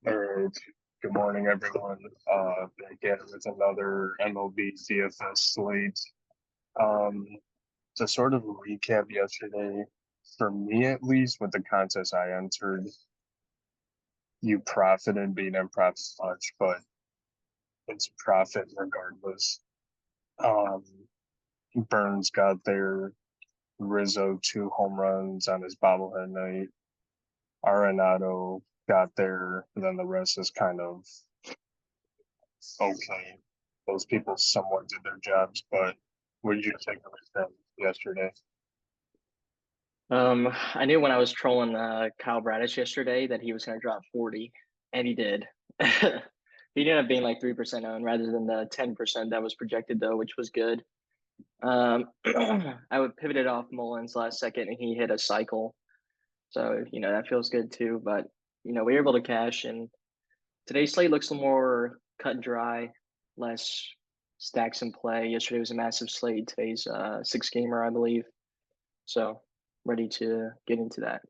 All right. Good morning, everyone. Again with another MLB DFS slate. Um, to sort of recap yesterday, for me at least, with the contest I entered, you profited, but you didn't profit much, but it's profit regardless. Um, Burns got there, Rizzo 2 home runs on his bobblehead night, Arenado got there, and then the rest is kind of okay. Those people somewhat did their jobs, but what did you take of them yesterday? I knew when I was trolling Kyle Bradish yesterday that he was going to drop 40, and he did. He ended up being like 3% owned rather than the 10% that was projected, though, which was good. I would pivot it off Mullins last second, and he hit a cycle. So, that feels good too. But, we were able to cash, and today's slate looks a little more cut and dry, less stacks in play. Yesterday was a massive slate. Today's six gamer, I believe. So, ready to get into that.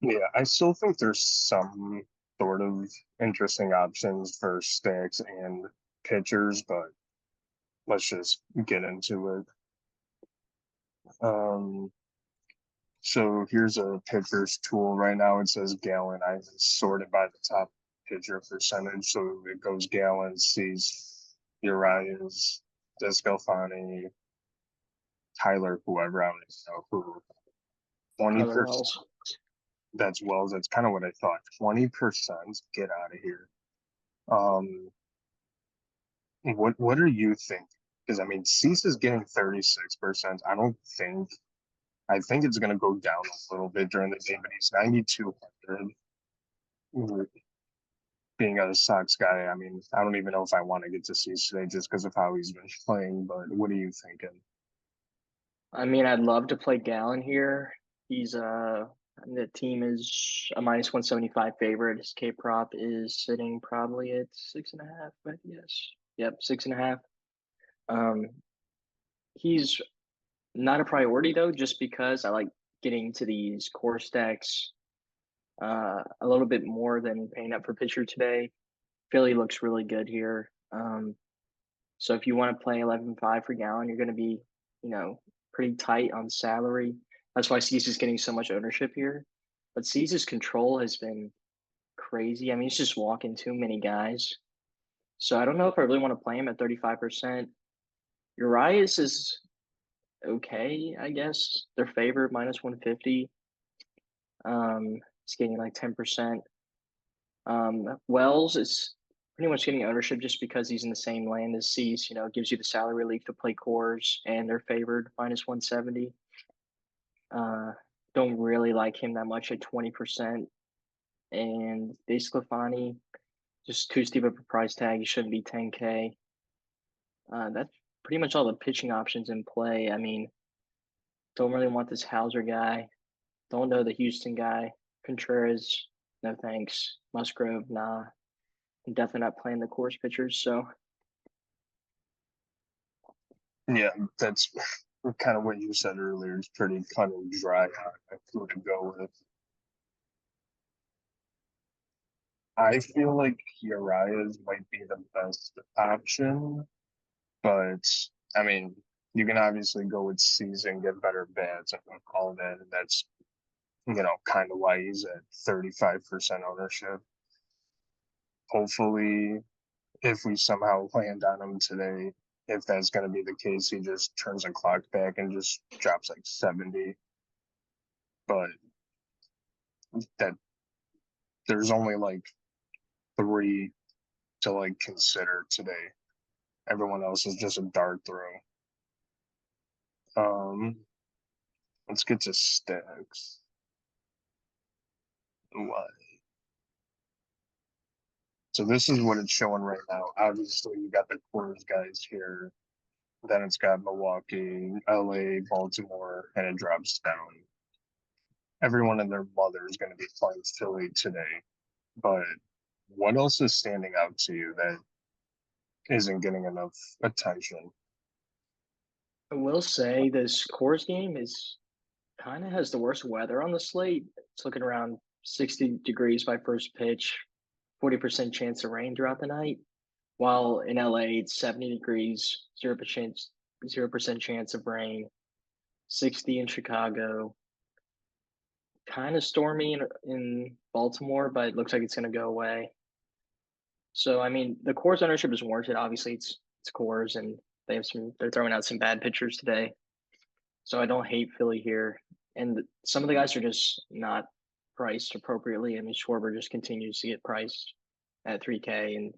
Yeah, I still think there's some sort of interesting options for stacks and pitchers, but let's just get into it. Um, so here's a pitcher's tool right now. It says Gallon. I sorted by the top pitcher percentage, so it goes Gallon, sees Urias, Descalfani, Tyler, whoever I don't even know who. Tyler 20%. Wells. That's Wells. That's kind of what I thought. 20%. Get out of here. Um, what are you thinking? Because I mean, Cease is getting 36%. I think it's gonna go down a little bit during the day, but he's 9,200. Being a Sox guy, I mean, I don't even know if I want to get to Cease today just because of how he's been playing. But what are you thinking? I mean, I'd love to play Gallon here. He's the team is a minus 175 favorite. His K prop is sitting probably at 6.5, but yes. Yep, 6.5. Um, he's not a priority though, just because I like getting to these core stacks a little bit more than paying up for pitcher today. Philly looks really good here. So if you want to play 11.5 for Gallon, you're going to be, pretty tight on salary. That's why Cease is getting so much ownership here. But Cease's control has been crazy. I mean, he's just walking too many guys. So I don't know if I really want to play him at 35%. Urias is okay, I guess. They're favored minus 150. It's getting like 10%. Wells is pretty much getting ownership just because he's in the same land as Cease. Gives you the salary relief to play cores, and they're favored minus 170. Uh, don't really like him that much at 20%. And DeSclafani, just too steep of a price tag. He shouldn't be 10K. That's pretty much all the pitching options in play. I mean, don't really want this Hauser guy. Don't know the Houston guy. Contreras, no thanks. Musgrove, nah. I'm definitely not playing the course pitchers. So Yeah, that's kind of what you said earlier. It's pretty cut and dry on who to go with. I feel like Urias might be the best option, but I mean, you can obviously go with season, get better bats, and all that. And that's, kind of why he's at 35% ownership. Hopefully, if we somehow land on him today, if that's going to be the case, he just turns the clock back and just drops like 70. But that there's only like three to like consider today. Everyone else is just a dart throw. Um, let's get to stacks. What? So this is what it's showing right now. Obviously, you got the quarters guys here. Then it's got Milwaukee, LA, Baltimore, and it drops down. Everyone and their mother is going to be playing Philly today. But what else is standing out to you that isn't getting enough attention? I will say this course game is kind of has the worst weather on the slate. It's looking around 60 degrees by first pitch, 40% chance of rain throughout the night. While in LA, it's 70 degrees, 0% chance of rain, 60 in Chicago. Kind of stormy in Baltimore, but it looks like it's going to go away. So, I mean, the Coors ownership is warranted. Obviously, it's Coors, and they're throwing out some bad pitchers today. So I don't hate Philly here. And some of the guys are just not priced appropriately. I mean, Schwarber just continues to get priced at 3K. And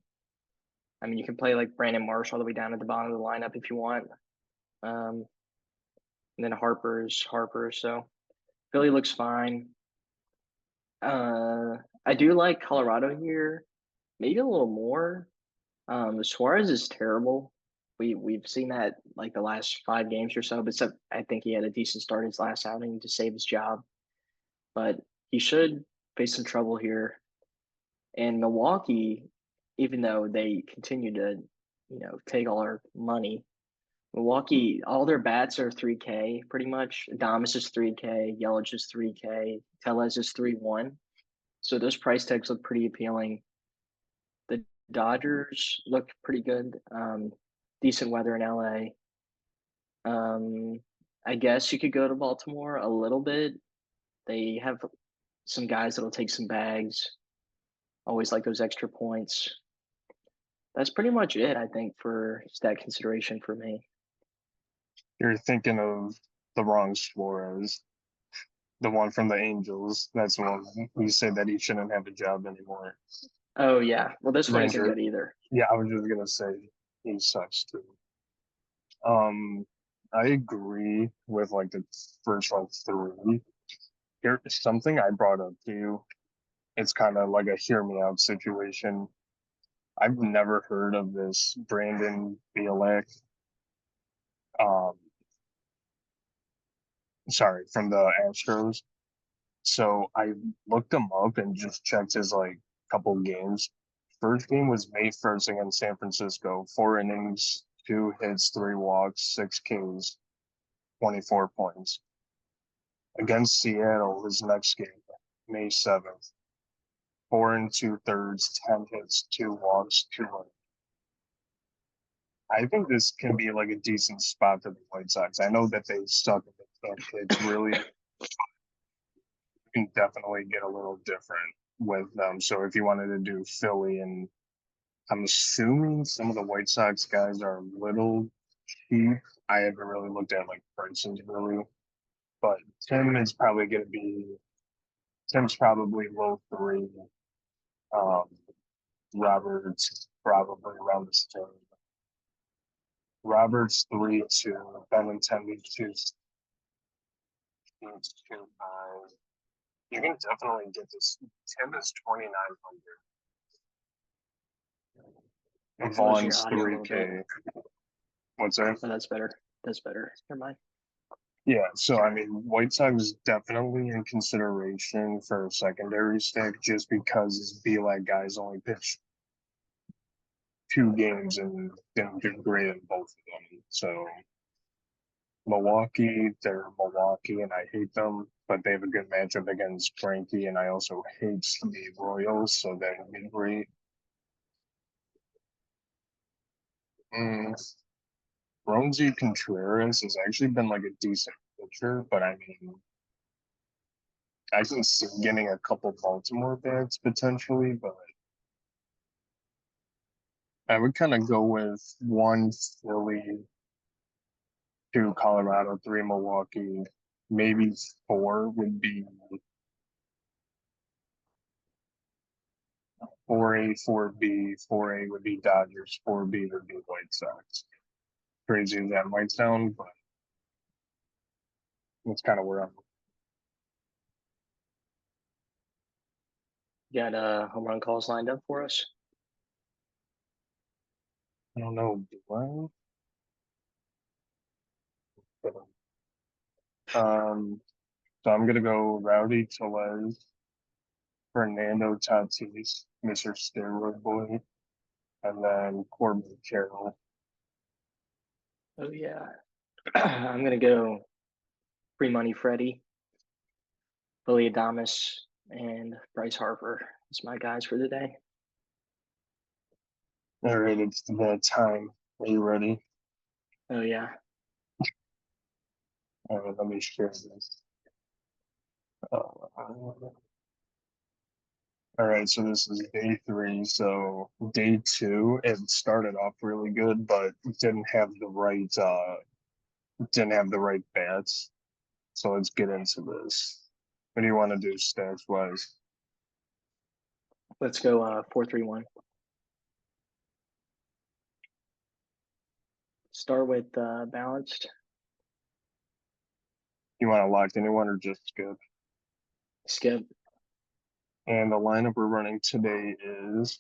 I mean, you can play like Brandon Marsh all the way down at the bottom of the lineup if you want. And then Harper's Harper. So Philly looks fine. I do like Colorado here, maybe a little more. Suarez is terrible. We've seen that like the last 5 games or so, but I think he had a decent start his last outing to save his job. But he should face some trouble here. And Milwaukee, even though they continue to, take all our money, Milwaukee, all their bats are 3K pretty much. Adames is 3K, Yelich is 3K, Tellez is 3-1. So those price tags look pretty appealing. The Dodgers look pretty good. Decent weather in LA. I guess you could go to Baltimore a little bit. They have some guys that'll take some bags. Always like those extra points. That's pretty much it, I think, for stat consideration for me. You're thinking of the wrong Suarez, the one from the Angels. That's the one who said that he shouldn't have a job anymore. Oh yeah, well this one isn't Ranger. good either. Yeah, I was just gonna say he sucks too. I agree with like the first like 3. Here's something I brought up to you. It's kind of like a hear me out situation. I've never heard of this Brandon Bielak. Sorry, from the Astros. So I looked him up and just checked his like couple games. First game was May 1st against San Francisco. 4 innings, 2 hits, 3 walks, 6 Ks, 24 points. Against Seattle, his next game, May 7th. 4 and 2/3, 10 hits, 2 walks, 2 runs. I think this can be like a decent spot for the White Sox. I know that they suck and they can't hit really. You can definitely get a little different with them. So if you wanted to do Philly, and I'm assuming some of the White Sox guys are a little cheap. I haven't really looked at like prices really, but Tim's probably low 3. Um, Roberts probably around the same. Roberts 3-2, Benintendi 2, 2-5. You can definitely get this. Tim is 2,900. Vaughn's 3K. What's that? Oh, that's better. That's better. Never mind. Yeah, so I mean, White Sox is definitely in consideration for a secondary stack just because his B-lag guys only pitched 2 games and didn't do great in both of them. So Milwaukee, they're Milwaukee, and I hate them, but they have a good matchup against Frankie, and I also hate the Royals, so that would be great. Roansy Contreras has actually been like a decent pitcher, but I mean, I can see getting a couple Baltimore bats potentially, but I would kind of go with 1 Philly, 2 Colorado, 3 Milwaukee, maybe 4 would be 4A, 4B, 4A would be Dodgers, 4B would be White Sox. Crazy as that might sound, but that's kind of where I'm. Got home run calls lined up for us. I don't know, do I? So I'm gonna go Rowdy Tellez, Fernando Tatis, Mr. Steroid Boy, and then Corbin Carroll. Oh yeah. I'm gonna go free money Freddie, Billy Adames, and Bryce Harper is my guys for the day. All right, it's that time. Are you ready? Oh yeah. All right, let me share this. All right, so this is day 3. So day 2, it started off really good, but didn't have the right bats. So let's get into this. What do you want to do stats wise? Let's go 4-3-1. Start with balanced. You want to lock anyone or just skip? Skip. And the lineup we're running today is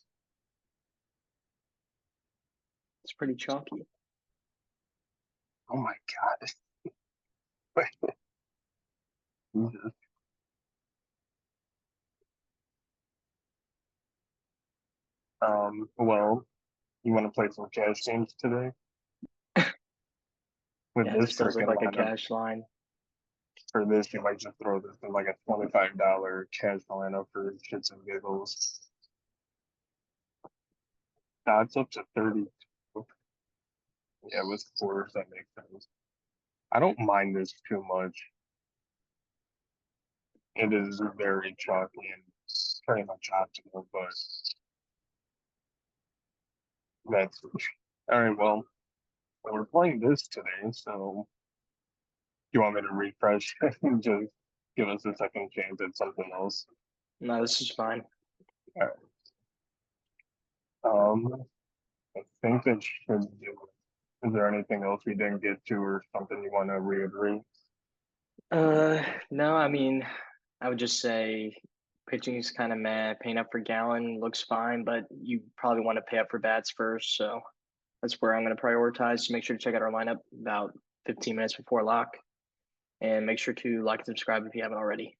It's pretty chalky. oh my god. Wait. Jesus. Well, you want to play some cash games today? With Yeah, this this does look freaking like a lineup, cash line. for this, you might just throw this in like a $25 cash lineup for shits and giggles. Odds up to 30. Yeah, with 4s, that makes sense. I don't mind this too much. It is very chalky and pretty much optimal, but that's all right. Well, we're playing this today, so you want me to refresh and just give us a second chance at something else? No, this is fine. All right. I think that should do it. Is there anything else we didn't get to or something you want to reiterate? No, I mean, I would just say pitching is kind of meh. Paying up for Gallon looks fine, but you probably want to pay up for bats first. So that's where I'm going to prioritize. So make sure to check out our lineup about 15 minutes before lock. And make sure to like and subscribe if you haven't already.